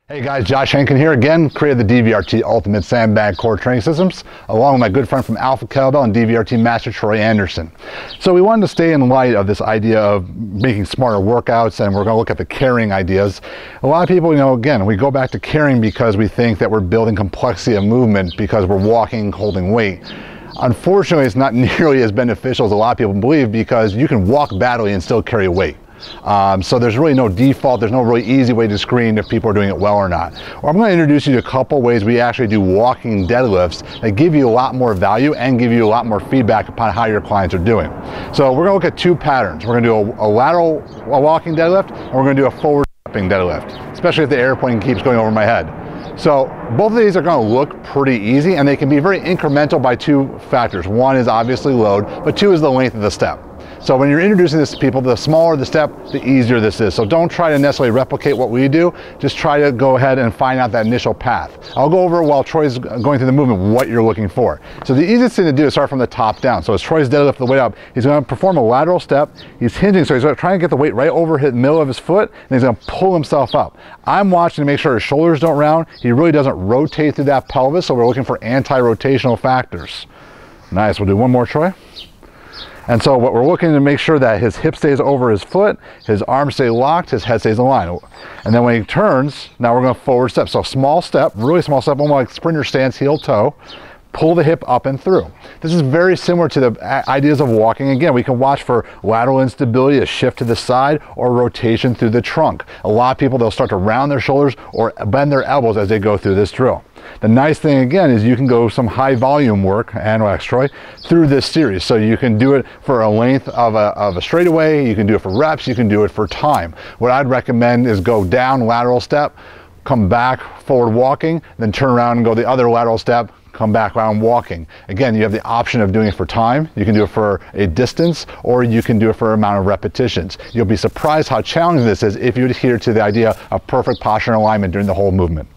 Hey guys, Josh Henkin here again, created the DVRT Ultimate Sandbag Core Training Systems, along with my good friend from Alpha Kettlebell and DVRT Master Troy Anderson. So we wanted to stay in light of this idea of making smarter workouts, and we're going to look at the carrying ideas. A lot of people, again, we go back to carrying because we think that we're building complexity of movement because we're walking, holding weight. Unfortunately, it's not nearly as beneficial as a lot of people believe because you can walk badly and still carry weight. So there's really no default, there's no really easy way to screen if people are doing it well or not. Or I'm going to introduce you to a couple ways we actually do walking deadlifts that give you a lot more value and give you a lot more feedback upon how your clients are doing. So we're going to look at two patterns. We're going to do a lateral walking deadlift, and we're going to do a forward stepping deadlift, especially if the airplane keeps going over my head. So both of these are going to look pretty easy, and they can be very incremental by two factors. One is obviously load, but two is the length of the step. So when you're introducing this to people, the smaller the step, the easier this is. So don't try to necessarily replicate what we do, just try to go ahead and find out that initial path. I'll go over while Troy's going through the movement what you're looking for. So the easiest thing to do is start from the top down. So as Troy's deadlift the weight up, he's going to perform a lateral step, he's hinging, so he's going to try and get the weight right over the middle of his foot, and he's going to pull himself up. I'm watching to make sure his shoulders don't round, he really doesn't rotate through that pelvis, so we're looking for anti-rotational factors. Nice, we'll do one more, Troy. And so what we're looking to make sure that his hip stays over his foot, his arms stay locked, his head stays in line. And then when he turns, now we're going to forward step. So small step, really small step, almost like sprinter stance, heel toe. Pull the hip up and through. This is very similar to the ideas of walking. Again, we can watch for lateral instability, a shift to the side, or rotation through the trunk. A lot of people, they'll start to round their shoulders or bend their elbows as they go through this drill. The nice thing again is you can go some high volume work, and Troy, through this series. So you can do it for a length of a straightaway, you can do it for reps, you can do it for time. What I'd recommend is go down lateral step, come back forward walking, then turn around and go the other lateral step, come back around walking. Again, you have the option of doing it for time, you can do it for a distance, or you can do it for an amount of repetitions. You'll be surprised how challenging this is if you adhere to the idea of perfect posture and alignment during the whole movement.